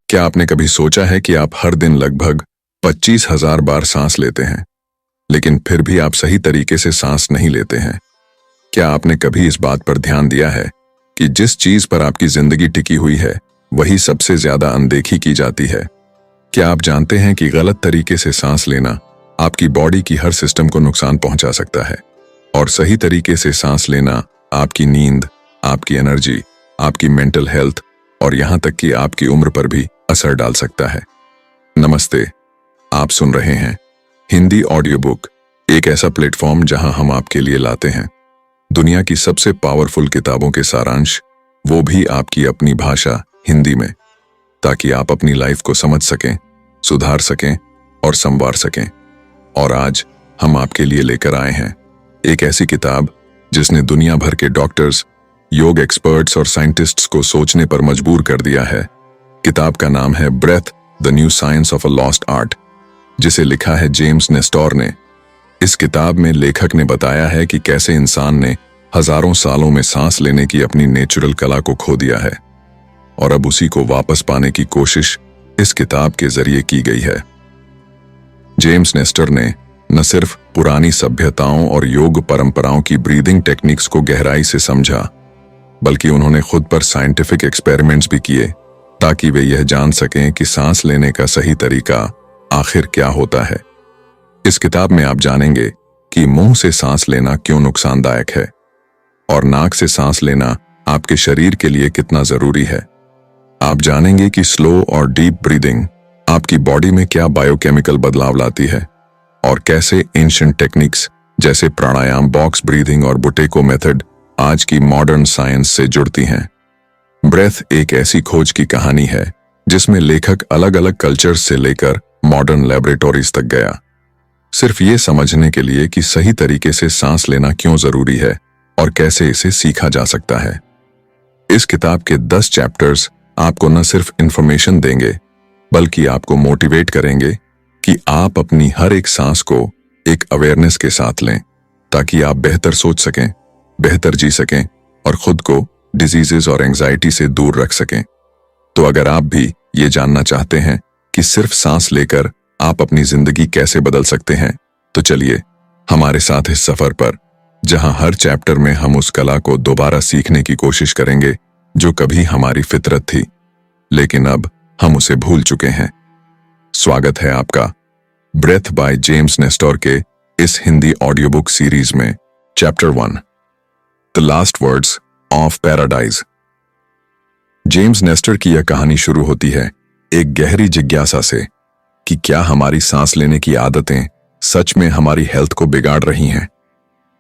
क्या आपने कभी सोचा है कि आप हर दिन लगभग 25,000 बार सांस लेते हैं, लेकिन फिर भी आप सही तरीके से सांस नहीं लेते हैं? क्या आपने कभी इस बात पर ध्यान दिया है कि जिस चीज पर आपकी जिंदगी टिकी हुई है, वही सबसे ज्यादा अनदेखी की जाती है? क्या आप जानते हैं कि गलत तरीके से सांस लेना आपकी बॉडी की हर सिस्टम को नुकसान पहुंचा सकता है, और सही तरीके से सांस लेना आपकी नींद, आपकी एनर्जी, आपकी मेंटल हेल्थ और यहां तक कि आपकी उम्र पर भी असर डाल सकता है? नमस्ते, आप सुन रहे हैं हिंदी ऑडियो बुक, एक ऐसा प्लेटफॉर्म जहां हम आपके लिए लाते हैं दुनिया की सबसे पावरफुल किताबों के सारांश, वो भी आपकी अपनी भाषा हिंदी में, ताकि आप अपनी लाइफ को समझ सकें, सुधार सकें और संवार सकें। और आज हम आपके लिए लेकर आए हैं एक ऐसी किताब जिसने दुनिया भर के डॉक्टर्स, योग एक्सपर्ट्स और साइंटिस्ट्स को सोचने पर मजबूर कर दिया है। किताब का नाम है breath, the new science of a lost art, जिसे लिखा है जेम्स नेस्टोर ने। इस किताब में लेखक ने बताया है कि कैसे इंसान ने हजारों सालों में सांस लेने की अपनी नेचुरल कला को खो दिया है और अब उसी को वापस पाने की कोशिश इस किताब के जरिए की गई है। जेम्स नेस्टर ने न सिर्फ पुरानी सभ्यताओं और योग परंपराओं की ब्रीदिंग टेक्निक्स को गहराई से समझा, बल्कि उन्होंने खुद पर साइंटिफिक एक्सपेरिमेंट्स भी किए ताकि वे यह जान सकें कि सांस लेने का सही तरीका आखिर क्या होता है। इस किताब में आप जानेंगे कि मुंह से सांस लेना क्यों नुकसानदायक है और नाक से सांस लेना आपके शरीर के लिए कितना जरूरी है। आप जानेंगे कि स्लो और डीप ब्रीदिंग आपकी बॉडी में क्या बायोकेमिकल बदलाव लाती है और कैसे एंशिएंट टेक्निक्स जैसे प्राणायाम, बॉक्स ब्रीदिंग और बुटेको मेथड आज की मॉडर्न साइंस से जुड़ती हैं। ब्रेथ एक ऐसी खोज की कहानी है जिसमें लेखक अलग अलग कल्चर्स से लेकर मॉडर्न लैबोरेटरीज तक गया, सिर्फ ये समझने के लिए कि सही तरीके से सांस लेना क्यों जरूरी है और कैसे इसे सीखा जा सकता है। इस किताब के 10 चैप्टर्स आपको न सिर्फ इंफॉर्मेशन देंगे, बल्कि आपको मोटिवेट करेंगे कि आप अपनी हर एक सांस को एक अवेयरनेस के साथ लें, ताकि आप बेहतर सोच सकें, बेहतर जी सकें और खुद को डिजीजेस और एंजाइटी से दूर रख सकें। तो अगर आप भी ये जानना चाहते हैं कि सिर्फ सांस लेकर आप अपनी जिंदगी कैसे बदल सकते हैं, तो चलिए हमारे साथ इस सफर पर, जहां हर चैप्टर में हम उस कला को दोबारा सीखने की कोशिश करेंगे जो कभी हमारी फितरत थी, लेकिन अब हम उसे भूल चुके हैं। स्वागत है आपका ब्रेथ बाय जेम्स नेस्टोर के इस हिंदी ऑडियो बुक सीरीज में। Chapter 1, the last words of paradise. James Nestor की यह कहानी शुरू होती है एक गहरी जिज्ञासा से कि क्या हमारी सांस लेने की आदतें सच में हमारी हेल्थ को बिगाड़ रही हैं।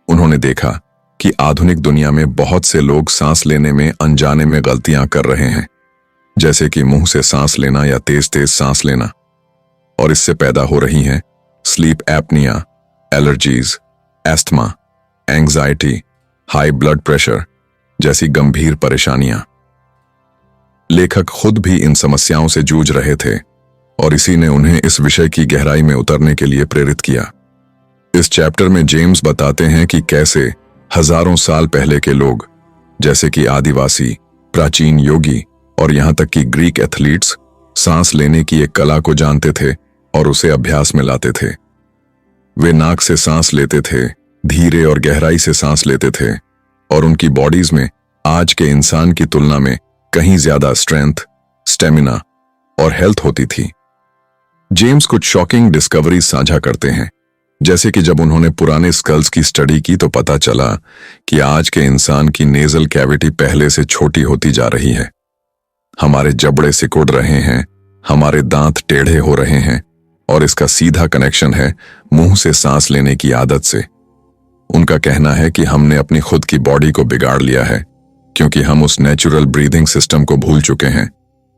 उन्होंने देखा कि आधुनिक दुनिया में बहुत से लोग सांस लेने में अनजाने में गलतियां कर रहे हैं, जैसे कि मुंह से सांस लेना या तेज तेज सांस लेना, और इससे पैदा हो रही हैं sleep apnoea, allergies, asthma, anxiety, high blood pressure जैसी गंभीर परेशानियां। लेखक खुद भी इन समस्याओं से जूझ रहे थे और इसी ने उन्हें इस विषय की गहराई में उतरने के लिए प्रेरित किया। इस चैप्टर में जेम्स बताते हैं कि कैसे हजारों साल पहले के लोग, जैसे कि आदिवासी, प्राचीन योगी और यहां तक कि ग्रीक एथलीट्स, सांस लेने की एक कला को जानते थे और उसे अभ्यास में लाते थे। वे नाक से सांस लेते थे, धीरे और गहराई से सांस लेते थे, और उनकी बॉडीज में आज के इंसान की तुलना में कहीं ज्यादा स्ट्रेंथ, स्टेमिना और हेल्थ होती थी। जेम्स कुछ शॉकिंग डिस्कवरीज साझा करते हैं, जैसे कि जब उन्होंने पुराने स्कल्स की स्टडी की तो पता चला कि आज के इंसान की नेजल कैविटी पहले से छोटी होती जा रही है। हमारे जबड़े सिकुड़ रहे हैं, हमारे दांत टेढ़े हो रहे हैं, और इसका सीधा कनेक्शन है मुंह से सांस लेने की आदत से। उनका कहना है कि हमने अपनी खुद की बॉडी को बिगाड़ लिया है क्योंकि हम उस नेचुरल ब्रीदिंग सिस्टम को भूल चुके हैं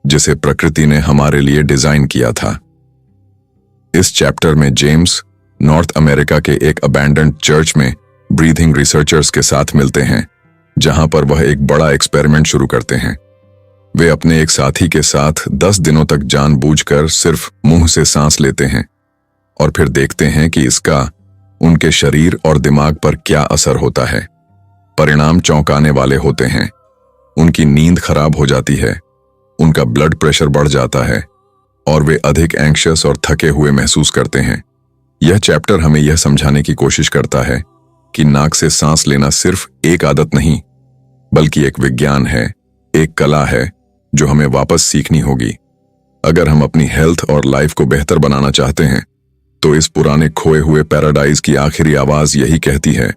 जिसे प्रकृति ने हमारे लिए डिजाइन किया था। इस चैप्टर में जेम्स नॉर्थ अमेरिका के एक अबैंडन्ड चर्च में ब्रीदिंग रिसर्चर्स के साथ मिलते हैं, जहां पर वह एक बड़ा एक्सपेरिमेंट शुरू करते हैं। वे अपने एक साथी के साथ 10 दिनों तक जानबूझकर सिर्फ मुंह से सांस लेते हैं और फिर देखते हैं कि इसका उनके शरीर और दिमाग पर क्या असर होता है। परिणाम चौंकाने वाले होते हैं। उनकी नींद खराब हो जाती है, उनका ब्लड प्रेशर बढ़ जाता है और वे अधिक एंग्शियस और थके हुए महसूस करते हैं। यह चैप्टर हमें यह समझाने की कोशिश करता है कि नाक से सांस लेना सिर्फ एक आदत नहीं, बल्कि एक विज्ञान है, एक कला है जो हमें वापस सीखनी होगी। अगर हम अपनी हेल्थ और लाइफ को बेहतर बनाना चाहते हैं तो इस पुराने खोए हुए पैराडाइज की आखिरी आवाज यही कहती है,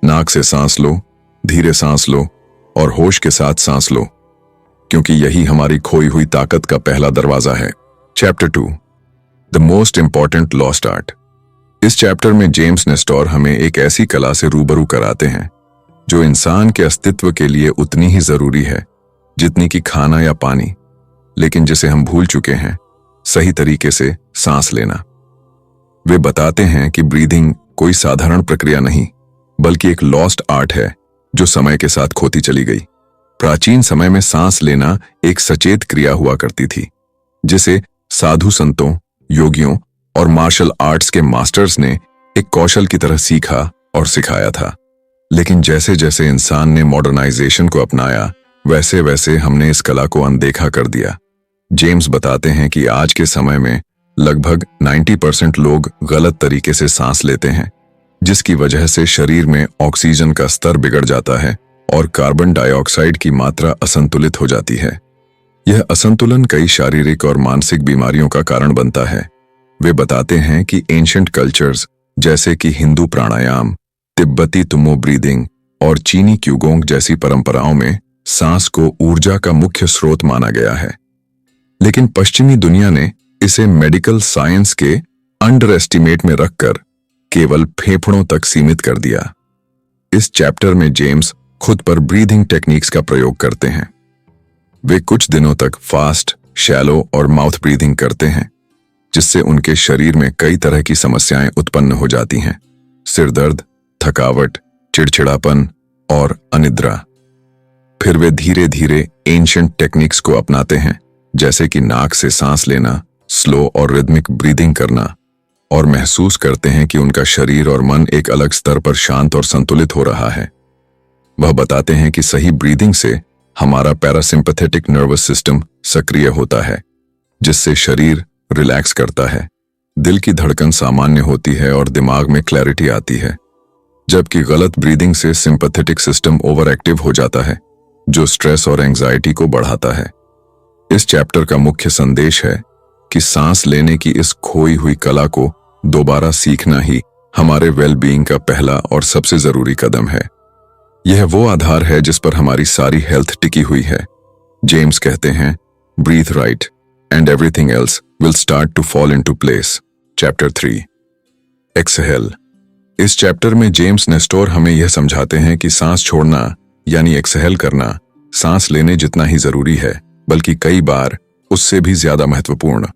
नाक से सांस लो, धीरे सांस लो और होश के साथ सांस लो, क्योंकि यही हमारी खोई हुई ताकत का पहला दरवाजा है। Chapter 2, the most important lost art. इस चैप्टर में जेम्स नेस्टोर हमें एक ऐसी कला से रूबरू कराते हैं जो इंसान के अस्तित्व के लिए उतनी ही जरूरी है जितनी कि खाना या पानी, लेकिन जिसे हम भूल चुके हैं, सही तरीके से सांस लेना। वे बताते हैं कि ब्रीदिंग कोई साधारण प्रक्रिया नहीं, बल्कि एक लॉस्ट आर्ट है जो समय के साथ खोती चली गई। प्राचीन समय में सांस लेना एक सचेत क्रिया हुआ करती थी, जिसे साधु संतों, योगियों और मार्शल आर्ट्स के मास्टर्स ने एक कौशल की तरह सीखा और सिखाया था। लेकिन जैसे जैसे इंसान ने मॉडर्नाइजेशन को अपनाया, वैसे वैसे हमने इस कला को अनदेखा कर दिया। जेम्स बताते हैं कि आज के समय में लगभग 90% लोग गलत तरीके से सांस लेते हैं, जिसकी वजह से शरीर में ऑक्सीजन का स्तर बिगड़ जाता है और कार्बन डाइऑक्साइड की मात्रा असंतुलित हो जाती है। यह असंतुलन कई शारीरिक और मानसिक बीमारियों का कारण बनता है। वे बताते हैं कि एंशिएंट कल्चर्स जैसे कि हिंदू प्राणायाम, तिब्बती तुमो ब्रीदिंग और चीनी क्यूगोंग जैसी परंपराओं में सांस को ऊर्जा का मुख्य स्रोत माना गया है, लेकिन पश्चिमी दुनिया ने इसे मेडिकल साइंस के अंडर एस्टिमेट में रखकर केवल फेफड़ों तक सीमित कर दिया। इस चैप्टर में जेम्स खुद पर ब्रीदिंग टेक्निक्स का प्रयोग करते हैं। वे कुछ दिनों तक फास्ट, शैलो और माउथ ब्रीदिंग करते हैं, जिससे उनके शरीर में कई तरह की समस्याएं उत्पन्न हो जाती हैं, सिर दर्द, थकावट, चिड़चिड़ापन और अनिद्रा। फिर वे धीरे धीरे एंशिएंट टेक्निक्स को अपनाते हैं, जैसे कि नाक से सांस लेना, स्लो और रिदमिक ब्रीदिंग करना, और महसूस करते हैं कि उनका शरीर और मन एक अलग स्तर पर शांत और संतुलित हो रहा है। वह बताते हैं कि सही ब्रीदिंग से हमारा पैरासिम्पैथेटिक नर्वस सिस्टम सक्रिय होता है, जिससे शरीर रिलैक्स करता है, दिल की धड़कन सामान्य होती है और दिमाग में क्लैरिटी आती है, जबकि गलत ब्रीदिंग से सिंपैथेटिक सिस्टम ओवर एक्टिव हो जाता है, जो स्ट्रेस और एंजाइटी को बढ़ाता है। इस चैप्टर का मुख्य संदेश है कि सांस लेने की इस खोई हुई कला को दोबारा सीखना ही हमारे वेलबीइंग का पहला और सबसे जरूरी कदम है। यह वो आधार है जिस पर हमारी सारी हेल्थ टिकी हुई है। जेम्स कहते हैं, breathe right and everything else will start to fall into place. Chapter 3, exhale. इस चैप्टर में जेम्स नेस्टोर हमें यह समझाते हैं कि सांस छोड़ना यानी एक्सहेल करना सांस लेने जितना ही जरूरी है, बल्कि कई बार उससे भी ज्यादा महत्वपूर्ण।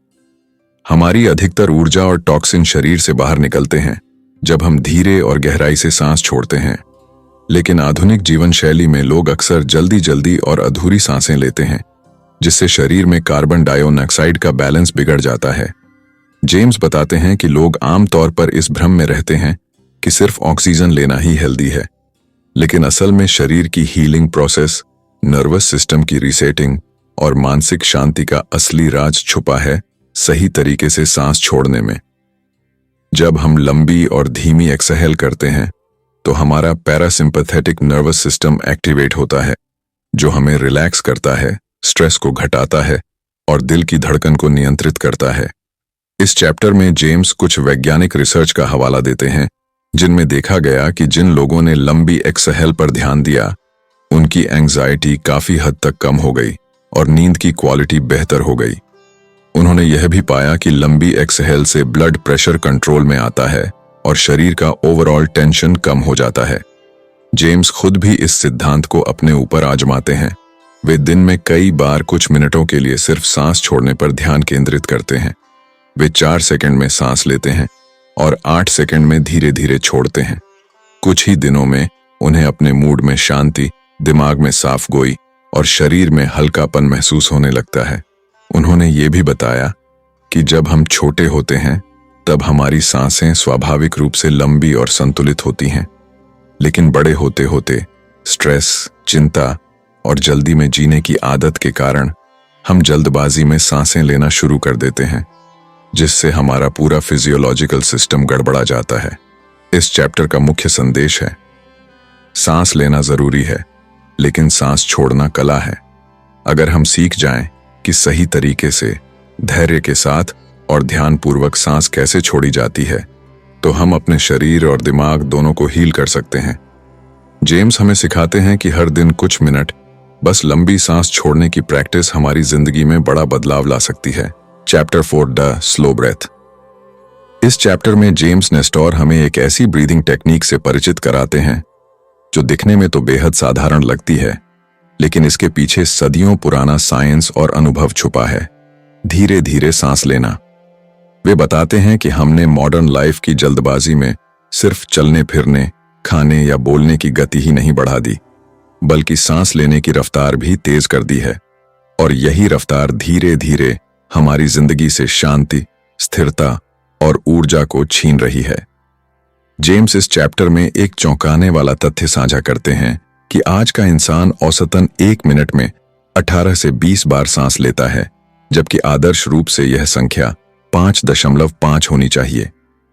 हमारी अधिकतर ऊर्जा और टॉक्सिन शरीर से बाहर निकलते हैं जब हम धीरे और गहराई से सांस छोड़ते हैं, लेकिन आधुनिक जीवन शैली में लोग अक्सर जल्दी जल्दी और अधूरी सांसें लेते हैं, जिससे शरीर में कार्बन डाइऑक्साइड का बैलेंस बिगड़ जाता है। जेम्स बताते हैं कि लोग आमतौर पर इस भ्रम में रहते हैं कि सिर्फ ऑक्सीजन लेना ही हेल्दी है, लेकिन असल में शरीर की हीलिंग प्रोसेस, नर्वस सिस्टम की रीसेटिंग और मानसिक शांति का असली राज छुपा है सही तरीके से सांस छोड़ने में। जब हम लंबी और धीमी एक्सहेल करते हैं तो हमारा पैरासिम्पैथेटिक नर्वस सिस्टम एक्टिवेट होता है, जो हमें रिलैक्स करता है, स्ट्रेस को घटाता है और दिल की धड़कन को नियंत्रित करता है। इस चैप्टर में जेम्स कुछ वैज्ञानिक रिसर्च का हवाला देते हैं, जिनमें देखा गया कि जिन लोगों ने लंबी एक्सहेल पर ध्यान दिया, उनकी एंजाइटी काफी हद तक कम हो गई और नींद की क्वालिटी बेहतर हो गई। उन्होंने यह भी पाया कि लंबी एक्सहेल से ब्लड प्रेशर कंट्रोल में आता है और शरीर का ओवरऑल टेंशन कम हो जाता है। जेम्स खुद भी इस सिद्धांत को अपने ऊपर आजमाते हैं। वे दिन में कई बार कुछ मिनटों के लिए सिर्फ सांस छोड़ने पर ध्यान केंद्रित करते हैं। वे 4 सेकंड में सांस लेते हैं और 8 सेकंड में धीरे धीरे छोड़ते हैं। कुछ ही दिनों में उन्हें अपने मूड में शांति, दिमाग में साफ गोई और शरीर में हल्कापन महसूस होने लगता है। उन्होंने ये भी बताया कि जब हम छोटे होते हैं तब हमारी सांसें स्वाभाविक रूप से लंबी और संतुलित होती हैं, लेकिन बड़े होते होते स्ट्रेस, चिंता और जल्दी में जीने की आदत के कारण हम जल्दबाजी में सांसें लेना शुरू कर देते हैं, जिससे हमारा पूरा फिजियोलॉजिकल सिस्टम गड़बड़ा जाता है। इस चैप्टर का मुख्य संदेश है, सांस लेना जरूरी है, लेकिन सांस छोड़ना कला है। अगर हम सीख जाएं कि सही तरीके से, धैर्य के साथ और ध्यानपूर्वक सांस कैसे छोड़ी जाती है, तो हम अपने शरीर और दिमाग दोनों को हील कर सकते हैं। जेम्स हमें सिखाते हैं कि हर दिन कुछ मिनट बस लंबी सांस छोड़ने की प्रैक्टिस हमारी जिंदगी में बड़ा बदलाव ला सकती है। Chapter 4 the slow breath. इस चैप्टर में जेम्स नेस्टोर हमें एक ऐसी ब्रीदिंग टेक्निक से परिचित कराते हैं जो दिखने में तो बेहद साधारण लगती है, लेकिन इसके पीछे सदियों पुराना साइंस और अनुभव छुपा है। धीरे धीरे सांस लेना। वे बताते हैं कि हमने मॉडर्न लाइफ की जल्दबाजी में सिर्फ चलने फिरने, खाने या बोलने की गति ही नहीं बढ़ा दी, बल्कि सांस लेने की रफ्तार भी तेज कर दी है। और यही रफ्तार धीरे धीरे हमारी जिंदगी से शांति, स्थिरता और ऊर्जा को छीन रही है। जेम्स इस चैप्टर में एक चौंकाने वाला तथ्य साझा करते हैं कि आज का इंसान औसतन 1 मिनट में 18 से 20 बार सांस लेता है, जबकि आदर्श रूप से यह संख्या 5.5 होनी चाहिए।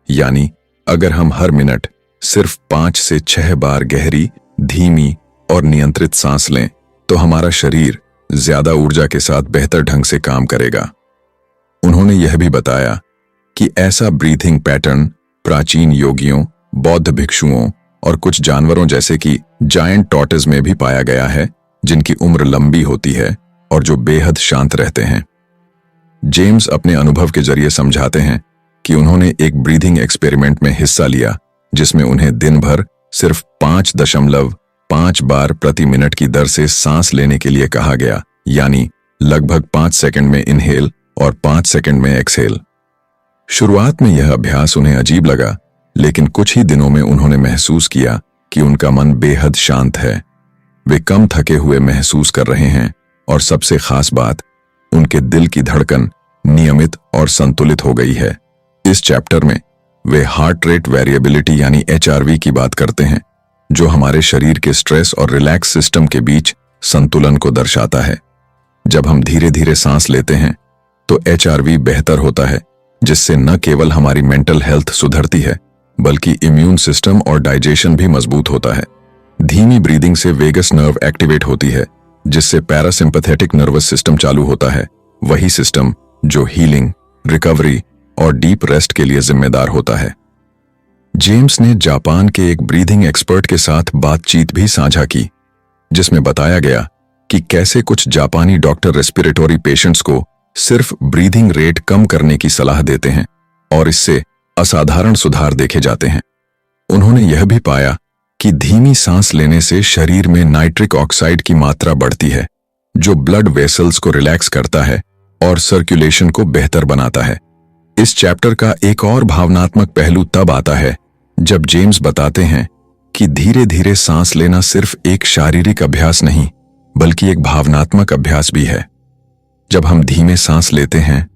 यानी अगर हम हर मिनट सिर्फ 5 से 6 बार गहरी, धीमी और नियंत्रित सांस लें, तो हमारा शरीर ज्यादा ऊर्जा के साथ बेहतर ढंग से काम करेगा। उन्होंने यह भी बताया कि ऐसा ब्रीथिंग पैटर्न प्राचीन योगियों, बौद्ध भिक्षुओं और कुछ जानवरों जैसे कि जायंट टॉर्टोइज में भी पाया गया है, जिनकी उम्र लंबी होती है और जो बेहद शांत रहते हैं। जेम्स अपने अनुभव के जरिए समझाते हैं कि उन्होंने एक ब्रीथिंग एक्सपेरिमेंट में हिस्सा लिया, जिसमें उन्हें दिन भर सिर्फ 5.5 बार प्रति मिनट की दर से सांस लेने के लिए कहा गया, यानी लगभग 5 सेकंड में इनहेल और 5 सेकंड में एक्सहेल। शुरुआत में यह अभ्यास उन्हें अजीब लगा, लेकिन कुछ ही दिनों में उन्होंने महसूस किया कि उनका मन बेहद शांत है। वे कम थके हुए महसूस कर रहे हैं और सबसे खास बात, उनके दिल की धड़कन नियमित और संतुलित हो गई है। इस चैप्टर में वे हार्ट रेट वेरिएबिलिटी यानी HRV की बात करते हैं, जो हमारे शरीर के स्ट्रेस और रिलैक्स सिस्टम के बीच संतुलन को दर्शाता है। जब हम धीरे धीरे सांस लेते हैं तो HRV बेहतर होता है, जिससे न केवल हमारी मेंटल हेल्थ सुधरती है, बल्कि इम्यून सिस्टम और डाइजेशन भी मजबूत होता है। धीमी ब्रीदिंग से वेगस नर्व एक्टिवेट होती है, जिससे पैरासिम्पैथेटिक नर्वस सिस्टम चालू होता है, वही सिस्टम जो हीलिंग, रिकवरी और डीप रेस्ट के लिए जिम्मेदार होता है। जेम्स ने जापान के एक ब्रीदिंग एक्सपर्ट के साथ बातचीत भी साझा की, जिसमें बताया गया कि कैसे कुछ जापानी डॉक्टर रेस्पिरेटरी पेशेंट्स को सिर्फ ब्रीदिंग रेट कम करने की सलाह देते हैं और इससे असाधारण सुधार देखे जाते हैं। उन्होंने यह भी पाया कि धीमी सांस लेने से शरीर में नाइट्रिक ऑक्साइड की मात्रा बढ़ती है, जो ब्लड वेसल्स को रिलैक्स करता है और सर्कुलेशन को बेहतर बनाता है। इस चैप्टर का एक और भावनात्मक पहलू तब आता है जब जेम्स बताते हैं कि धीरे धीरे सांस लेना सिर्फ एक शारीरिक अभ्यास नहीं, बल्कि एक भावनात्मक अभ्यास भी है। जब हम धीमे सांस लेते हैं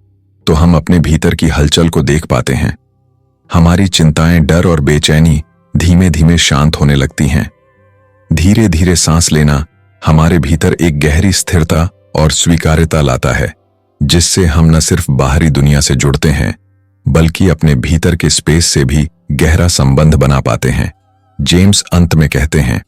तो हम अपने भीतर की हलचल को देख पाते हैं। हमारी चिंताएं, डर और बेचैनी धीमे धीमे शांत होने लगती हैं। धीरे धीरे सांस लेना हमारे भीतर एक गहरी स्थिरता और स्वीकार्यता लाता है, जिससे हम न सिर्फ बाहरी दुनिया से जुड़ते हैं, बल्कि अपने भीतर के स्पेस से भी गहरा संबंध बना पाते हैं। जेम्स अंत में कहते हैं,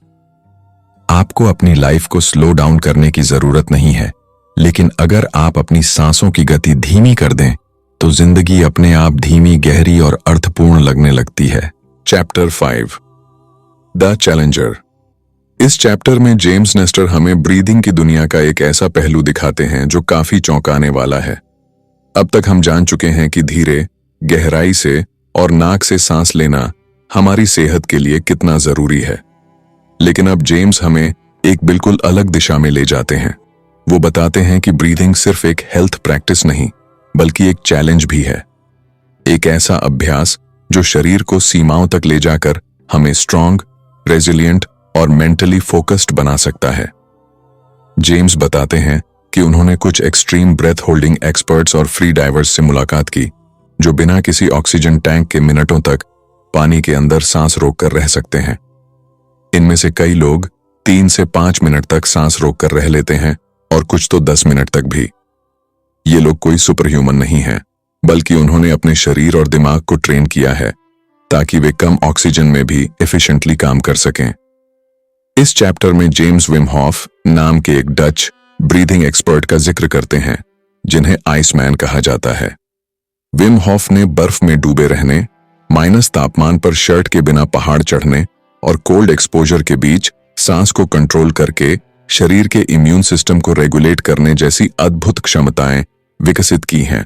आपको अपनी लाइफ को स्लो डाउन करने की जरूरत नहीं है, लेकिन अगर आप अपनी सांसों की गति धीमी कर दें तो जिंदगी अपने आप धीमी, गहरी और अर्थपूर्ण लगने लगती है। Chapter 5 the challenger. इस चैप्टर में जेम्स नेस्टर हमें ब्रीदिंग की दुनिया का एक ऐसा पहलू दिखाते हैं जो काफी चौंकाने वाला है। अब तक हम जान चुके हैं कि धीरे, गहराई से और नाक से सांस लेना हमारी सेहत के लिए कितना जरूरी है, लेकिन अब जेम्स हमें एक बिल्कुल अलग दिशा में ले जाते हैं। वो बताते हैं कि ब्रीदिंग सिर्फ एक हेल्थ प्रैक्टिस नहीं, बल्कि एक चैलेंज भी है, एक ऐसा अभ्यास जो शरीर को सीमाओं तक ले जाकर हमें स्ट्रांग, रेजिलिएंट और मेंटली फोकस्ड बना सकता है। जेम्स बताते हैं कि उन्होंने कुछ एक्सट्रीम ब्रेथ होल्डिंग एक्सपर्ट्स और फ्री डाइवर्स से मुलाकात की, जो बिना किसी ऑक्सीजन टैंक के मिनटों तक पानी के अंदर सांस रोककर रह सकते हैं। इनमें से कई लोग 3 से 5 मिनट तक सांस रोककर रह लेते हैं और कुछ तो 10 मिनट तक भी। ये लोग कोई सुपर ह्यूमन नहीं है, बल्कि उन्होंने अपने शरीर और दिमाग को ट्रेन किया है ताकि वे कम ऑक्सीजन में भी एफिशिएंटली काम कर सकें। इस चैप्टर में जेम्स विम हॉफ नाम के एक डच ब्रीदिंग एक्सपर्ट का जिक्र करते हैं, जिन्हें आइसमैन कहा जाता है। विम हॉफ ने बर्फ में डूबे रहने, माइनस तापमान पर शर्ट के बिना पहाड़ चढ़ने और कोल्ड एक्सपोजर के बीच सांस को कंट्रोल करके शरीर के इम्यून सिस्टम को रेगुलेट करने जैसी अद्भुत क्षमताएं विकसित की हैं।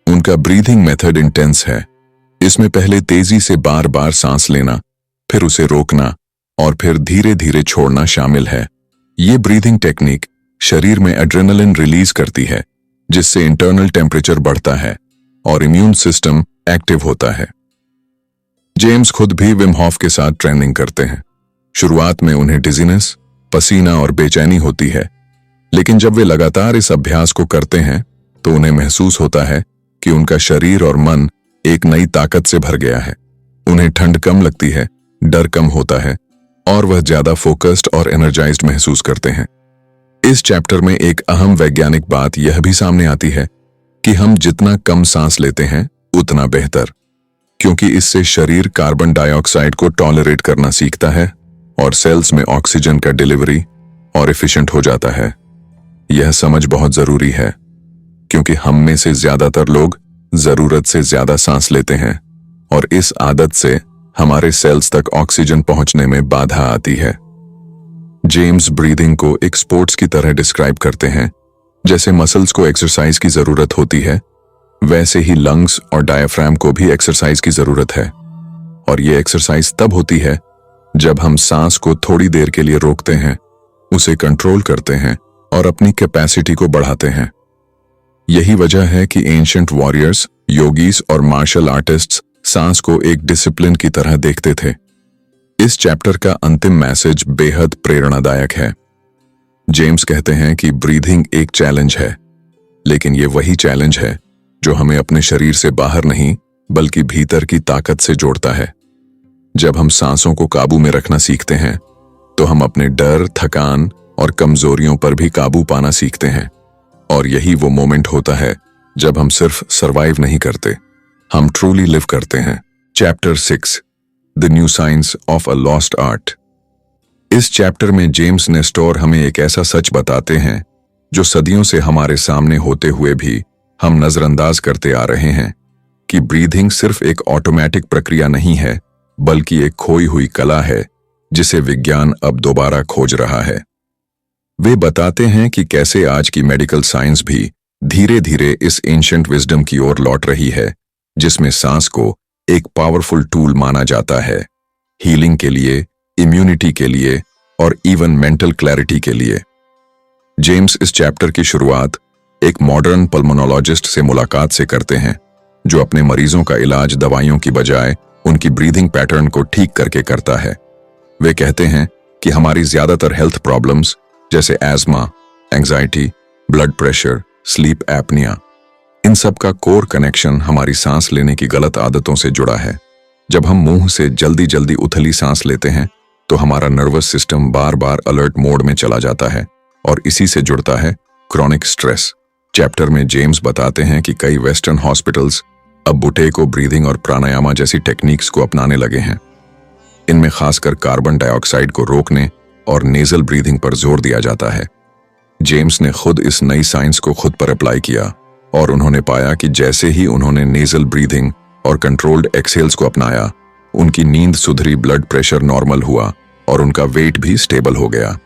उनका ब्रीथिंग मेथड इंटेंस है। इसमें पहले तेजी से बार बार सांस लेना, फिर उसे रोकना और फिर धीरे धीरे छोड़ना शामिल है। ये ब्रीथिंग टेक्निक शरीर में एड्रेनलिन रिलीज करती है, जिससे इंटरनल टेम्परेचर बढ़ता है और इम्यून सिस्टम एक्टिव होता है। जेम्स खुद भी विम हॉफ के साथ ट्रेनिंग करते हैं। शुरुआत में उन्हें डिजीनेस, पसीना और बेचैनी होती है, लेकिन जब वे लगातार इस अभ्यास को करते हैं तो उन्हें महसूस होता है कि उनका शरीर और मन एक नई ताकत से भर गया है। उन्हें ठंड कम लगती है, डर कम होता है और वह ज्यादा फोकस्ड और एनर्जाइज्ड महसूस करते हैं। इस चैप्टर में एक अहम वैज्ञानिक बात यह भी सामने आती है कि हम जितना कम सांस लेते हैं उतना बेहतर, क्योंकि इससे शरीर कार्बन डाइऑक्साइड को टॉलरेट करना सीखता है और सेल्स में ऑक्सीजन का डिलीवरी और एफिशिएंट हो जाता है। यह समझ बहुत जरूरी है, क्योंकि हम में से ज्यादातर लोग जरूरत से ज्यादा सांस लेते हैं और इस आदत से हमारे सेल्स तक ऑक्सीजन पहुंचने में बाधा आती है। जेम्स ब्रीदिंग को एक स्पोर्ट्स की तरह डिस्क्राइब करते हैं। जैसे मसल्स को एक्सरसाइज की जरूरत होती है, वैसे ही लंग्स और डायफ्राम को भी एक्सरसाइज की जरूरत है। और ये एक्सरसाइज तब होती है जब हम सांस को थोड़ी देर के लिए रोकते हैं, उसे कंट्रोल करते हैं और अपनी कैपेसिटी को बढ़ाते हैं। यही वजह है कि एंशिएंट वॉरियर्स, योगीज और मार्शल आर्टिस्ट्स सांस को एक डिसिप्लिन की तरह देखते थे। इस चैप्टर का अंतिम मैसेज बेहद प्रेरणादायक है। जेम्स कहते हैं कि ब्रीथिंग एक चैलेंज है, लेकिन ये वही चैलेंज है जो हमें अपने शरीर से बाहर नहीं बल्कि भीतर की ताकत से जोड़ता है। जब हम सांसों को काबू में रखना सीखते हैं तो हम अपने डर, थकान और कमजोरियों पर भी काबू पाना सीखते हैं। और यही वो मोमेंट होता है जब हम सिर्फ सरवाइव नहीं करते, हम ट्रूली लिव करते हैं। Chapter 6, the new science of a lost art. इस चैप्टर में जेम्स नेस्टोर हमें एक ऐसा सच बताते हैं जो सदियों से हमारे सामने होते हुए भी हम नजरअंदाज करते आ रहे हैं, कि ब्रीथिंग सिर्फ एक ऑटोमेटिक प्रक्रिया नहीं है, बल्कि एक खोई हुई कला है जिसे विज्ञान अब दोबारा खोज रहा है। वे बताते हैं कि कैसे आज की मेडिकल साइंस भी धीरे धीरे इस एंशिएंट विजडम की ओर लौट रही है, जिसमें सांस को एक पावरफुल टूल माना जाता है, हीलिंग के लिए, इम्यूनिटी के लिए और इवन मेंटल क्लैरिटी के लिए। जेम्स इस चैप्टर की शुरुआत एक मॉडर्न पल्मोनोलॉजिस्ट से मुलाकात से करते हैं, जो अपने मरीजों का इलाज दवाइयों की बजाय उनकी ब्रीदिंग पैटर्न को ठीक करके करता है। वे कहते हैं कि हमारी ज्यादातर हेल्थ प्रॉब्लम्स जैसे asthma, anxiety, blood pressure, sleep apnea, इन सब का कोर कनेक्शन हमारी सांस लेने की गलत आदतों से जुड़ा है। जब हम मुंह से जल्दी जल्दी उथली सांस लेते हैं तो हमारा नर्वस सिस्टम बार बार अलर्ट मोड में चला जाता है और इसी से जुड़ता है क्रॉनिक स्ट्रेस। चैप्टर में जेम्स बताते हैं कि कई वेस्टर्न हॉस्पिटल्स अब बुटेको ब्रीदिंग और प्राणायामा जैसी टेक्निक्स को अपनाने लगे हैं। इनमें खासकर कार्बन डाइऑक्साइड को रोकने और नेजल ब्रीदिंग पर जोर दिया जाता है। जेम्स ने खुद इस नई साइंस को खुद पर अप्लाई किया और उन्होंने पाया कि जैसे ही उन्होंने नेजल ब्रीदिंग और कंट्रोल्ड एक्सहेल्स को अपनाया, उनकी नींद सुधरी, ब्लड प्रेशर नॉर्मल हुआ और उनका वेट भी स्टेबल हो गया।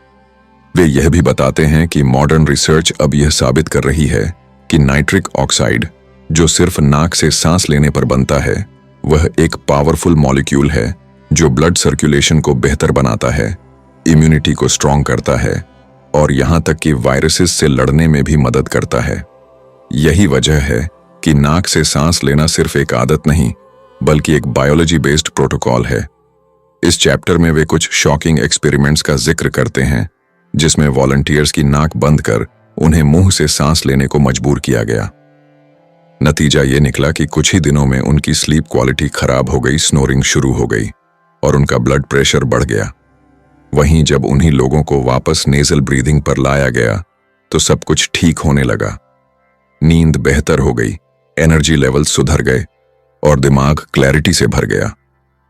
वे यह भी बताते हैं कि मॉडर्न रिसर्च अब यह साबित कर रही है कि नाइट्रिक ऑक्साइड, जो सिर्फ नाक से सांस लेने पर बनता है, वह एक पावरफुल मॉलिक्यूल है जो ब्लड सर्कुलेशन को बेहतर बनाता है, इम्यूनिटी को स्ट्रॉन्ग करता है और यहां तक कि वायरसेस से लड़ने में भी मदद करता है। यही वजह है कि नाक से सांस लेना सिर्फ एक आदत नहीं, बल्कि एक बायोलॉजी बेस्ड प्रोटोकॉल है। इस चैप्टर में वे कुछ शॉकिंग एक्सपेरिमेंट्स का जिक्र करते हैं, जिसमें वॉलंटियर्स की नाक बंद कर उन्हें मुंह से सांस लेने को मजबूर किया गया। नतीजा ये निकला कि कुछ ही दिनों में उनकी स्लीप क्वालिटी खराब हो गई, स्नोरिंग शुरू हो गई और उनका ब्लड प्रेशर बढ़ गया। वहीं जब उन्हीं लोगों को वापस नेजल ब्रीदिंग पर लाया गया तो सब कुछ ठीक होने लगा। नींद बेहतर हो गई, एनर्जी लेवल सुधर गए और दिमाग क्लैरिटी से भर गया।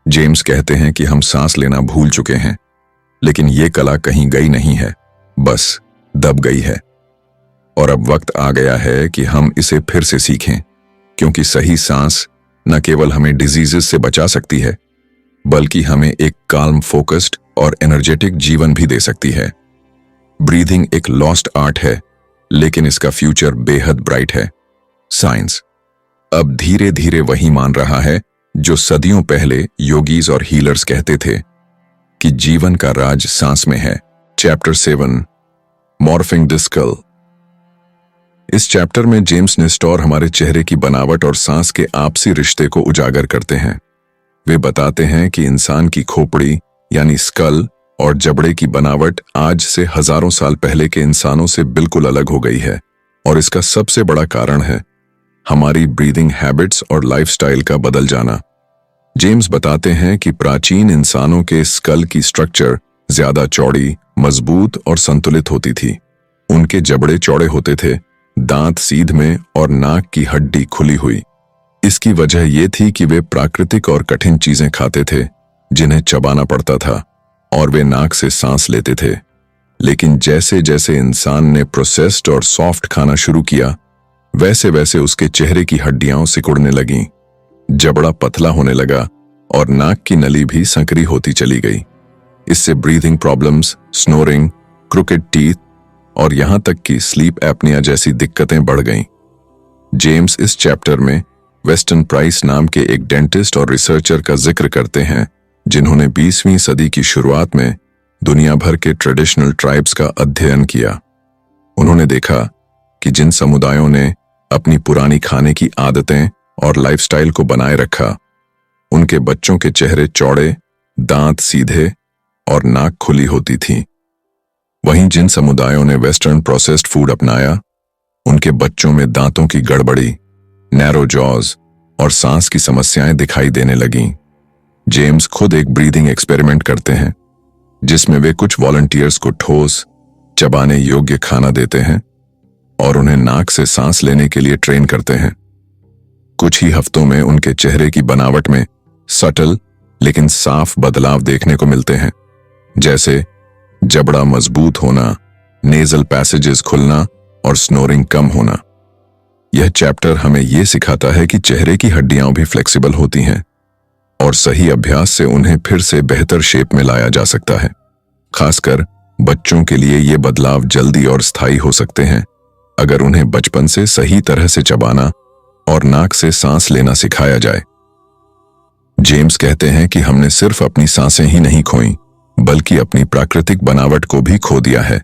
जेम्स कहते हैं कि हम सांस लेना भूल चुके हैं, लेकिन ये कला कहीं गई नहीं है, बस दब गई है। और अब वक्त आ गया है कि हम इसे फिर से सीखें, क्योंकि सही सांस न केवल हमें डिजीजेस से बचा सकती है, बल्कि हमें एक काल्म, फोकस्ड और एनर्जेटिक जीवन भी दे सकती है। ब्रीदिंग एक लॉस्ट आर्ट है, लेकिन इसका फ्यूचर बेहद ब्राइट है। साइंस अब धीरे धीरे वही मान रहा है जो सदियों पहले योगीज और हीलर्स कहते थे कि जीवन का राज सांस में है। Chapter 7, morphing the skull. इस चैप्टर में जेम्स नेस्टोर हमारे चेहरे की बनावट और सांस के आपसी रिश्ते को उजागर करते हैं। वे बताते हैं कि इंसान की खोपड़ी यानी स्कल और जबड़े की बनावट आज से हजारों साल पहले के इंसानों से बिल्कुल अलग हो गई है, और इसका सबसे बड़ा कारण है हमारी ब्रीदिंग हैबिट्स और लाइफस्टाइल का बदल जाना। जेम्स बताते हैं कि प्राचीन इंसानों के स्कल की स्ट्रक्चर ज्यादा चौड़ी, मजबूत और संतुलित होती थी। उनके जबड़े चौड़े होते थे, दांत सीध में और नाक की हड्डी खुली हुई। इसकी वजह यह थी कि वे प्राकृतिक और कठिन चीजें खाते थे जिन्हें चबाना पड़ता था, और वे नाक से सांस लेते थे। लेकिन जैसे जैसे इंसान ने प्रोसेस्ड और सॉफ्ट खाना शुरू किया, वैसे वैसे उसके चेहरे की हड्डियां सिकुड़ने लगीं, जबड़ा पतला होने लगा और नाक की नली भी संकरी होती चली गई। इससे breathing problems, snoring, crooked teeth और यहां तक कि स्लीप एपनिया जैसी दिक्कतें बढ़ गईं। जेम्स इस चैप्टर में वेस्टन प्राइस नाम के एक डेंटिस्ट और रिसर्चर का जिक्र करते हैं, जिन्होंने 20वीं सदी की शुरुआत में दुनिया भर के ट्रेडिशनल ट्राइब्स का अध्ययन किया। उन्होंने देखा कि जिन समुदायों ने अपनी पुरानी खाने की आदतें और लाइफस्टाइल को बनाए रखा, उनके बच्चों के चेहरे चौड़े, दांत सीधे और नाक खुली होती थी। वहीं जिन समुदायों ने वेस्टर्न प्रोसेस्ड फूड अपनाया, उनके बच्चों में दांतों की गड़बड़ी, नैरो जॉज और सांस की समस्याएं दिखाई देने लगीं। जेम्स खुद एक ब्रीदिंग एक्सपेरिमेंट करते हैं, जिसमें वे कुछ वॉलंटियर्स को ठोस, चबाने योग्य खाना देते हैं और उन्हें नाक से सांस लेने के लिए ट्रेन करते हैं। कुछ ही हफ्तों में उनके चेहरे की बनावट में सटल लेकिन साफ बदलाव देखने को मिलते हैं, जैसे जबड़ा मजबूत होना, नेजल पैसेजेस खुलना और स्नोरिंग कम होना। यह चैप्टर हमें यह सिखाता है कि चेहरे की हड्डियां भी फ्लेक्सिबल होती हैं और सही अभ्यास से उन्हें फिर से बेहतर शेप में लाया जा सकता है। खासकर बच्चों के लिए ये बदलाव जल्दी और स्थायी हो सकते हैं अगर उन्हें बचपन से सही तरह से चबाना और नाक से सांस लेना सिखाया जाए। जेम्स कहते हैं कि हमने सिर्फ अपनी सांसें ही नहीं खोई, बल्कि अपनी प्राकृतिक बनावट को भी खो दिया है।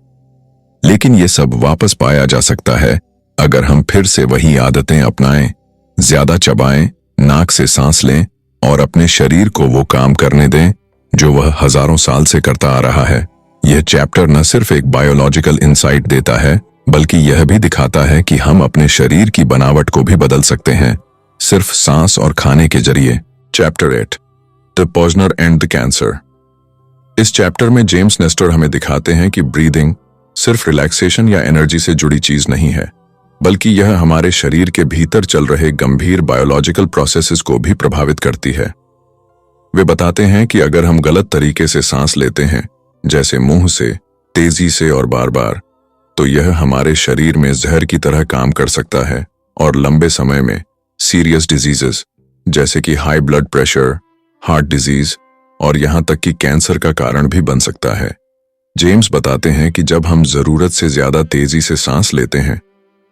लेकिन ये सब वापस पाया जा सकता है अगर हम फिर से वही आदतें अपनाएं, ज्यादा चबाएं, नाक से सांस लें और अपने शरीर को वो काम करने दें जो वह हजारों साल से करता आ रहा है। यह चैप्टर न सिर्फ एक बायोलॉजिकल इंसाइट देता है, बल्कि यह भी दिखाता है कि हम अपने शरीर की बनावट को भी बदल सकते हैं, सिर्फ सांस और खाने के जरिए। Chapter 8, the poisoner and the cancer. इस चैप्टर में जेम्स नेस्टर हमें दिखाते हैं कि ब्रीदिंग सिर्फ रिलैक्सेशन या एनर्जी से जुड़ी चीज नहीं है, बल्कि यह हमारे शरीर के भीतर चल रहे गंभीर बायोलॉजिकल प्रोसेसेस को भी प्रभावित करती है। वे बताते हैं कि अगर हम गलत तरीके से सांस लेते हैं, जैसे मुंह से, तेजी से और बार बार, तो यह हमारे शरीर में जहर की तरह काम कर सकता है और लंबे समय में सीरियस डिजीजेस जैसे कि high blood pressure, heart disease और यहां तक कि कैंसर का कारण भी बन सकता है। जेम्स बताते हैं कि जब हम जरूरत से ज्यादा तेजी से सांस लेते हैं,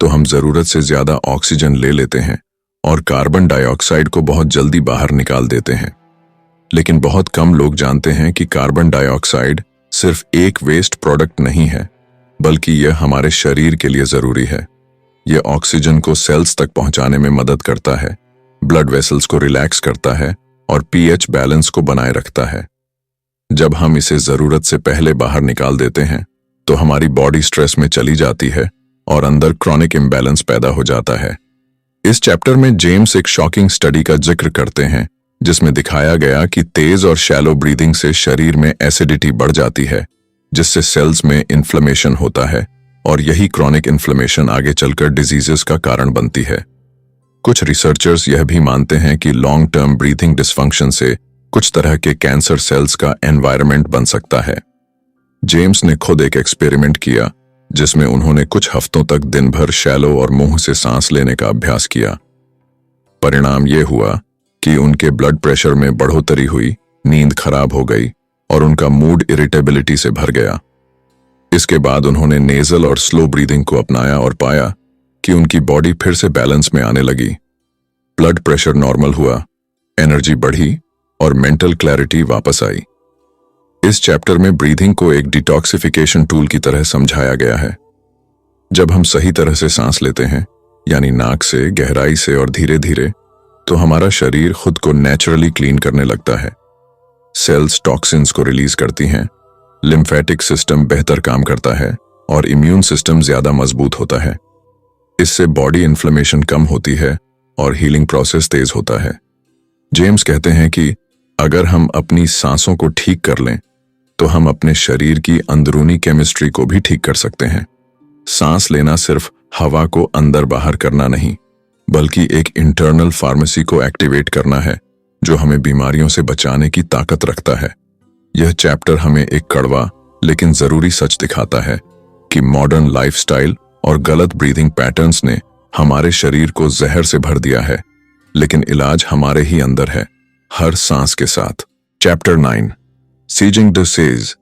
तो हम जरूरत से ज्यादा ऑक्सीजन ले लेते हैं और कार्बन डाइऑक्साइड को बहुत जल्दी बाहर निकाल देते हैं। लेकिन बहुत कम लोग जानते हैं कि कार्बन डाइऑक्साइड सिर्फ एक वेस्ट प्रोडक्ट नहीं है, बल्कि यह हमारे शरीर के लिए जरूरी है। यह ऑक्सीजन को सेल्स तक पहुंचाने में मदद करता है, ब्लड वेसल्स को रिलैक्स करता है और पीएच बैलेंस को बनाए रखता है। जब हम इसे जरूरत से पहले बाहर निकाल देते हैं, तो हमारी बॉडी स्ट्रेस में चली जाती है और अंदर क्रॉनिक इम्बैलेंस पैदा हो जाता है। इस चैप्टर में जेम्स एक शॉकिंग स्टडी का जिक्र करते हैं, जिसमें दिखाया गया कि तेज और शैलो ब्रीदिंग से शरीर में एसिडिटी बढ़ जाती है, जिससे सेल्स में इन्फ्लेमेशन होता है और यही क्रॉनिक इन्फ्लेमेशन आगे चलकर डिजीजेस का कारण बनती है। कुछ रिसर्चर्स यह भी मानते हैं कि लॉन्ग टर्म ब्रीथिंग डिसफंक्शन से कुछ तरह के कैंसर सेल्स का एनवायरनमेंट बन सकता है। जेम्स ने खुद एक एक्सपेरिमेंट किया जिसमें उन्होंने कुछ हफ्तों तक दिन भर शैलो और मुंह से सांस लेने का अभ्यास किया। परिणाम यह हुआ कि उनके ब्लड प्रेशर में बढ़ोतरी हुई, नींद खराब हो गई और उनका मूड इरिटेबिलिटी से भर गया। इसके बाद उन्होंने नेजल और स्लो ब्रीदिंग को अपनाया और पाया कि उनकी बॉडी फिर से बैलेंस में आने लगी। ब्लड प्रेशर नॉर्मल हुआ, एनर्जी बढ़ी और मेंटल क्लैरिटी वापस आई। इस चैप्टर में ब्रीदिंग को एक डिटॉक्सिफिकेशन टूल की तरह समझाया गया है। जब हम सही तरह से सांस लेते हैं, यानी नाक से, गहराई से और धीरे धीरे, तो हमारा शरीर खुद को नेचुरली क्लीन करने लगता है। सेल्स टॉक्सिन्स को रिलीज करती हैं, लिम्फेटिक सिस्टम बेहतर काम करता है और इम्यून सिस्टम ज्यादा मजबूत होता है। इससे बॉडी इन्फ्लेमेशन कम होती है और हीलिंग प्रोसेस तेज होता है। जेम्स कहते हैं कि अगर हम अपनी सांसों को ठीक कर लें तो हम अपने शरीर की अंदरूनी केमिस्ट्री को भी ठीक कर सकते हैं। सांस लेना सिर्फ हवा को अंदर बाहर करना नहीं, बल्कि एक इंटरनल फार्मेसी को एक्टिवेट करना है जो हमें बीमारियों से बचाने की ताकत रखता है। यह चैप्टर हमें एक कड़वा लेकिन जरूरी सच दिखाता है कि मॉडर्न लाइफस्टाइल और गलत ब्रीदिंग पैटर्न्स ने हमारे शरीर को जहर से भर दिया है, लेकिन इलाज हमारे ही अंदर है, हर सांस के साथ। Chapter 9, seizing the sage.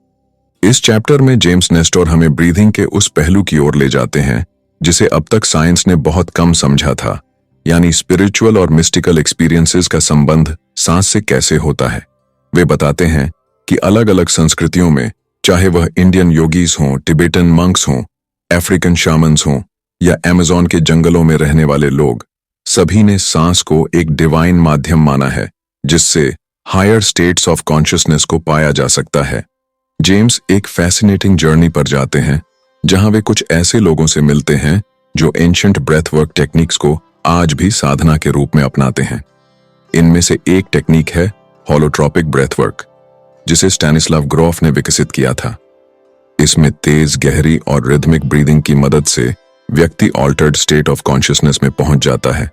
इस चैप्टर में जेम्स नेस्टर हमें ब्रीदिंग के उस पहलू की ओर ले जाते हैं जिसे अब तक साइंस ने बहुत कम समझा था, यानी स्पिरिचुअल और मिस्टिकल एक्सपीरियंसेस का संबंध सांस से कैसे होता है। वे बताते हैं कि अलग अलग संस्कृतियों में, चाहे वह इंडियन योगीज हों, टिबेटन मंक्स हों, अफ्रीकन शामन्स हों या अमेज़न के जंगलों में रहने वाले लोग, सभी ने सांस को एक डिवाइन माध्यम माना है जिससे हायर स्टेट्स ऑफ कॉन्शियसनेस को पाया जा सकता है। जेम्स एक फैसिनेटिंग जर्नी पर जाते हैं जहां वे कुछ ऐसे लोगों से मिलते हैं जो एंशिएंट ब्रेथ वर्क टेक्निक्स को आज भी साधना के रूप में अपनाते हैं। इनमें से एक टेक्निक है होलोट्रोपिक ब्रेथ वर्क, जिसे स्टैनिस्लाव ग्रोफ ने विकसित किया था। इसमें तेज, गहरी और रिदमिक ब्रीदिंग की मदद से व्यक्ति ऑल्टर्ड स्टेट ऑफ कॉन्शियसनेस में पहुंच जाता है।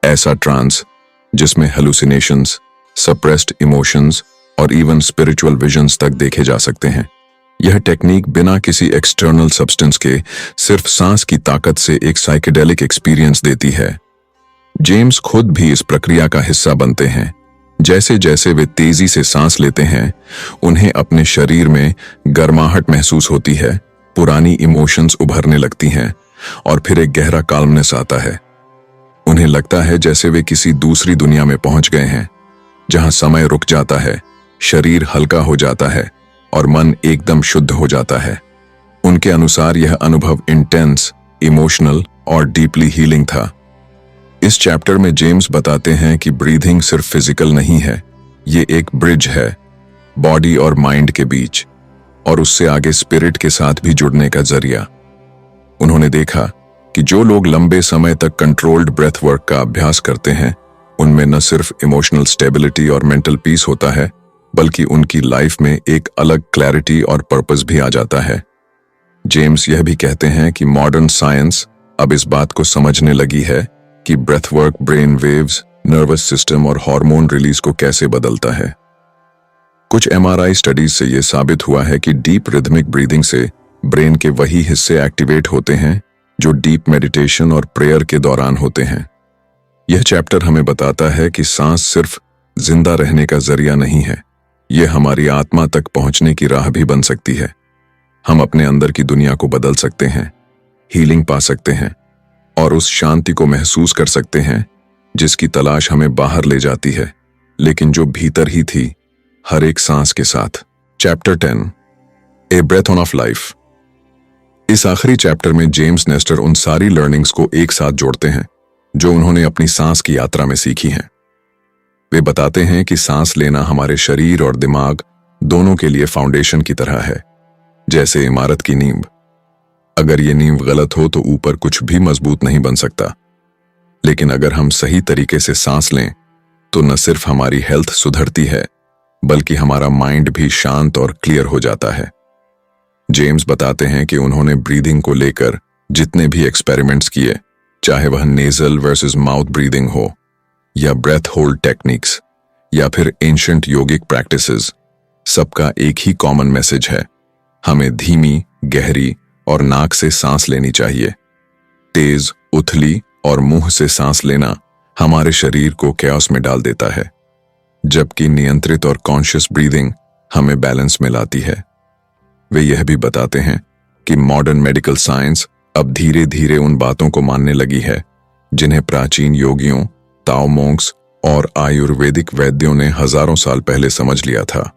ऐसा ट्रांस जिसमें हेलुसिनेशंस, सप्रेस्ड इमोशंस और इवन स्पिरिचुअल विजन्स तक देखे जा सकते हैं। यह टेक्निक बिना किसी एक्सटर्नल सब्सटेंस के सिर्फ सांस की ताकत से एक साइकेडेलिक एक्सपीरियंस देती है। जेम्स खुद भी इस प्रक्रिया का हिस्सा बनते हैं। जैसे जैसे वे तेजी से सांस लेते हैं, उन्हें अपने शरीर में गर्माहट महसूस होती है, पुरानी इमोशंस उभरने लगती हैं और फिर एक गहरा काल्मनेस आता है। उन्हें लगता है जैसे वे किसी दूसरी दुनिया में पहुंच गए हैं, जहां समय रुक जाता है, शरीर हल्का हो जाता है और मन एकदम शुद्ध हो जाता है। उनके अनुसार यह अनुभव इंटेंस, इमोशनल और डीपली हीलिंग था। इस चैप्टर में जेम्स बताते हैं कि ब्रीथिंग सिर्फ फिजिकल नहीं है, ये एक ब्रिज है बॉडी और माइंड के बीच, और उससे आगे स्पिरिट के साथ भी जुड़ने का जरिया। उन्होंने देखा कि जो लोग लंबे समय तक कंट्रोल्ड ब्रेथ वर्क का अभ्यास करते हैं, उनमें न सिर्फ इमोशनल स्टेबिलिटी और मेंटल पीस होता है, बल्कि उनकी लाइफ में एक अलग क्लैरिटी और पर्पस भी आ जाता है। जेम्स यह भी कहते हैं कि मॉडर्न साइंस अब इस बात को समझने लगी है कि breath work brain waves, nervous system और हार्मोन रिलीज को कैसे बदलता है। कुछ एमआरआई स्टडीज से यह साबित हुआ है कि डीप रिदमिक ब्रीदिंग से ब्रेन के वही हिस्से एक्टिवेट होते हैं जो डीप मेडिटेशन और प्रेयर के दौरान होते हैं। यह चैप्टर हमें बताता है कि सांस सिर्फ जिंदा रहने का जरिया नहीं है, यह हमारी आत्मा तक पहुंचने की राह भी बन सकती है। हम अपने अंदर की दुनिया को बदल सकते हैं, हीलिंग पा सकते हैं और उस शांति को महसूस कर सकते हैं जिसकी तलाश हमें बाहर ले जाती है, लेकिन जो भीतर ही थी, हर एक सांस के साथ। Chapter 10, a breath on of life. इस आखिरी चैप्टर में जेम्स नेस्टर उन सारी लर्निंग्स को एक साथ जोड़ते हैं जो उन्होंने अपनी सांस की यात्रा में सीखी हैं। वे बताते हैं कि सांस लेना हमारे शरीर और दिमाग दोनों के लिए फाउंडेशन की तरह है, जैसे इमारत की नींव। अगर ये नींव गलत हो तो ऊपर कुछ भी मजबूत नहीं बन सकता। लेकिन अगर हम सही तरीके से सांस लें तो न सिर्फ हमारी हेल्थ सुधरती है, बल्कि हमारा माइंड भी शांत और क्लियर हो जाता है। जेम्स बताते हैं कि उन्होंने ब्रीदिंग को लेकर जितने भी एक्सपेरिमेंट्स किए, चाहे वह नेजल वर्सेस माउथ ब्रीदिंग हो या ब्रेथ होल्ड टेक्निक्स या फिर एंशिएंट योगिक प्रैक्टिसेस, सबका एक ही कॉमन मैसेज है। हमें धीमी, गहरी और नाक से सांस लेनी चाहिए। तेज, उथली और मुंह से सांस लेना हमारे शरीर को कैओस में डाल देता है, जबकि नियंत्रित और कॉन्शियस ब्रीदिंग हमें बैलेंस में लाती है। वे यह भी बताते हैं कि मॉडर्न मेडिकल साइंस अब धीरे धीरे उन बातों को मानने लगी है जिन्हें प्राचीन योगियों, ताओ मोंक्स और आयुर्वेदिक वैद्यों ने हजारों साल पहले समझ लिया था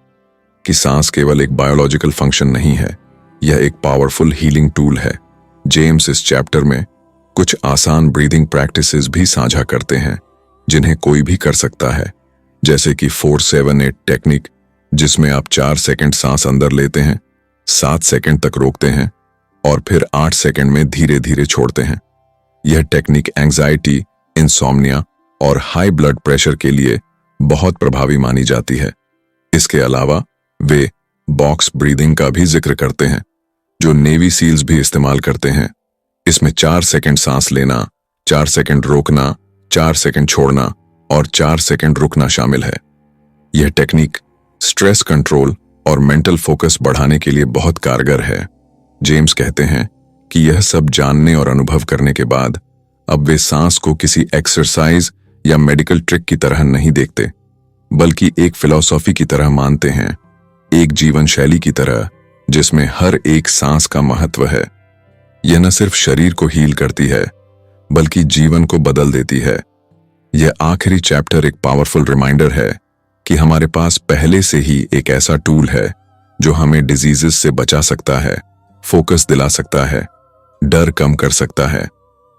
कि सांस केवल एक बायोलॉजिकल फंक्शन नहीं है, यह एक पावरफुल हीलिंग टूल है। जेम्स इस चैप्टर में कुछ आसान ब्रीदिंग प्रैक्टिसेस भी साझा करते हैं जिन्हें कोई भी कर सकता है, जैसे कि 4-7-8 टेक्निक, जिसमें आप 4 सेकंड सांस अंदर लेते हैं, 7 सेकंड तक रोकते हैं और फिर 8 सेकंड में धीरे धीरे छोड़ते हैं। यह टेक्निक एंजाइटी, इंसोम्निया और हाई ब्लड प्रेशर के लिए बहुत प्रभावी मानी जाती है। इसके अलावा वे बॉक्स ब्रीदिंग का भी जिक्र करते हैं, जो नेवी सील्स भी इस्तेमाल करते हैं। इसमें 4 सेकंड सांस लेना, 4 सेकंड रोकना, 4 सेकंड छोड़ना और 4 सेकंड रुकना शामिल है। यह टेक्निक स्ट्रेस कंट्रोल और मेंटल फोकस बढ़ाने के लिए बहुत कारगर है। जेम्स कहते हैं कि यह सब जानने और अनुभव करने के बाद अब वे सांस को किसी एक्सरसाइज या मेडिकल ट्रिक की तरह नहीं देखते, बल्कि एक फिलॉसफी की तरह मानते हैं, एक जीवन शैली की तरह जिसमें हर एक सांस का महत्व है। यह न सिर्फ शरीर को हील करती है, बल्कि जीवन को बदल देती है। यह आखिरी चैप्टर एक पावरफुल रिमाइंडर है कि हमारे पास पहले से ही एक ऐसा टूल है जो हमें डिजीजेस से बचा सकता है, फोकस दिला सकता है, डर कम कर सकता है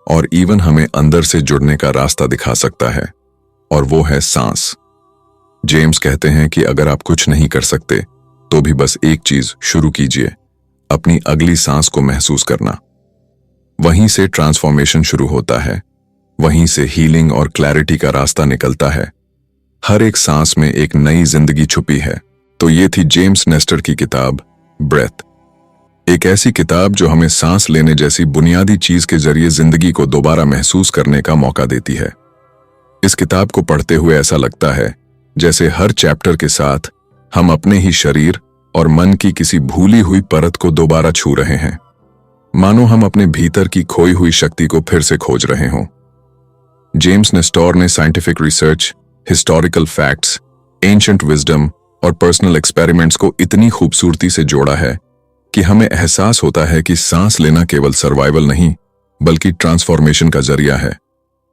और इवन हमें अंदर से जुड़ने का रास्ता दिखा सकता है, और वो है सांस। जेम्स कहते हैं कि अगर आप कुछ नहीं कर सकते तो भी बस एक चीज शुरू कीजिए, अपनी अगली सांस को महसूस करना। वहीं से ट्रांसफॉर्मेशन शुरू होता है, वहीं से हीलिंग और क्लैरिटी का रास्ता निकलता है। हर एक सांस में एक नई जिंदगी छुपी है। तो ये थी जेम्स नेस्टर की किताब ब्रेथ, एक ऐसी किताब जो हमें सांस लेने जैसी बुनियादी चीज के जरिए जिंदगी को दोबारा महसूस करने का मौका देती है। इस किताब को पढ़ते हुए ऐसा लगता है जैसे हर चैप्टर के साथ हम अपने ही शरीर और मन की किसी भूली हुई परत को दोबारा छू रहे हैं, मानो हम अपने भीतर की खोई हुई शक्ति को फिर से खोज रहे हों। जेम्स नेस्टर ने scientific research, historical facts, ancient wisdom और पर्सनल एक्सपेरिमेंट्स को इतनी खूबसूरती से जोड़ा है कि हमें एहसास होता है कि सांस लेना केवल सर्वाइवल नहीं, बल्कि ट्रांसफॉर्मेशन का जरिया है।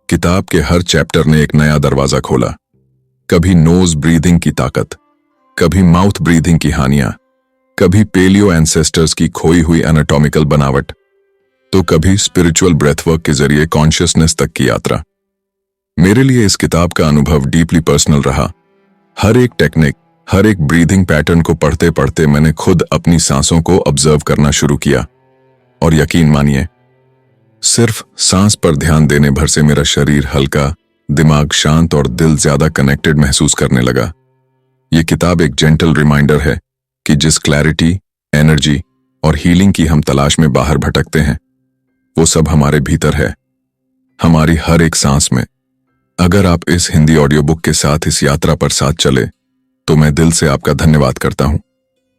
किताब के हर चैप्टर ने एक नया दरवाजा खोला, कभी नोज ब्रीदिंग की ताकत, कभी माउथ ब्रीदिंग की हानियां, कभी पेलियो एंसेस्टर्स की खोई हुई एनाटॉमिकल बनावट, तो कभी स्पिरिचुअल ब्रेथवर्क के जरिए कॉन्शियसनेस तक की यात्रा। मेरे लिए इस किताब का अनुभव डीपली पर्सनल रहा। हर एक टेक्निक, हर एक ब्रीदिंग पैटर्न को पढ़ते पढ़ते मैंने खुद अपनी सांसों को ऑब्जर्व करना शुरू किया, और यकीन मानिए, सिर्फ सांस पर ध्यान देने भर से मेरा शरीर हल्का, दिमाग शांत और दिल ज्यादा कनेक्टेड महसूस करने लगा। ये किताब एक जेंटल रिमाइंडर है कि जिस क्लैरिटी, एनर्जी और हीलिंग की हम तलाश में बाहर भटकते हैं, वो सब हमारे भीतर है, हमारी हर एक सांस में। अगर आप इस हिंदी ऑडियो बुक के साथ इस यात्रा पर साथ चले, तो मैं दिल से आपका धन्यवाद करता हूं।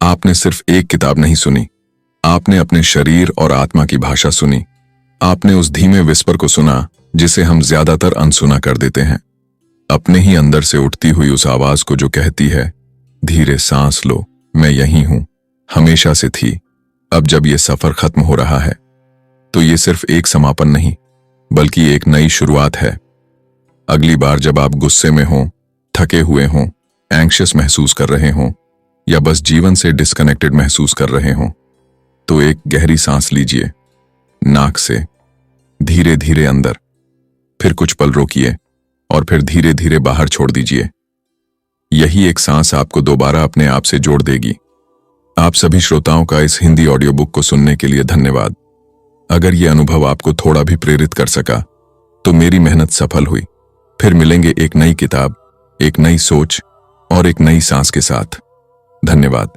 आपने सिर्फ एक किताब नहीं सुनी, आपने अपने शरीर और आत्मा की भाषा सुनी। आपने उस धीमे विस्पर को सुना जिसे हम ज्यादातर अनसुना कर देते हैं, अपने ही अंदर से उठती हुई उस आवाज को जो कहती है, धीरे सांस लो, मैं यहीं हूं, हमेशा से थी। अब जब ये सफर खत्म हो रहा है, तो ये सिर्फ एक समापन नहीं, बल्कि एक नई शुरुआत है। अगली बार जब आप गुस्से में हों, थके हुए हों, एंग्शियस महसूस कर रहे हों या बस जीवन से डिस्कनेक्टेड महसूस कर रहे हों, तो एक गहरी सांस लीजिए, नाक से धीरे धीरे अंदर, फिर कुछ पल रोकिए और फिर धीरे धीरे बाहर छोड़ दीजिए। यही एक सांस आपको दोबारा अपने आप से जोड़ देगी। आप सभी श्रोताओं का इस हिंदी ऑडियो बुक को सुनने के लिए धन्यवाद। अगर यह अनुभव आपको थोड़ा भी प्रेरित कर सका, तो मेरी मेहनत सफल हुई। फिर मिलेंगे एक नई किताब, एक नई सोच और एक नई सांस के साथ। धन्यवाद।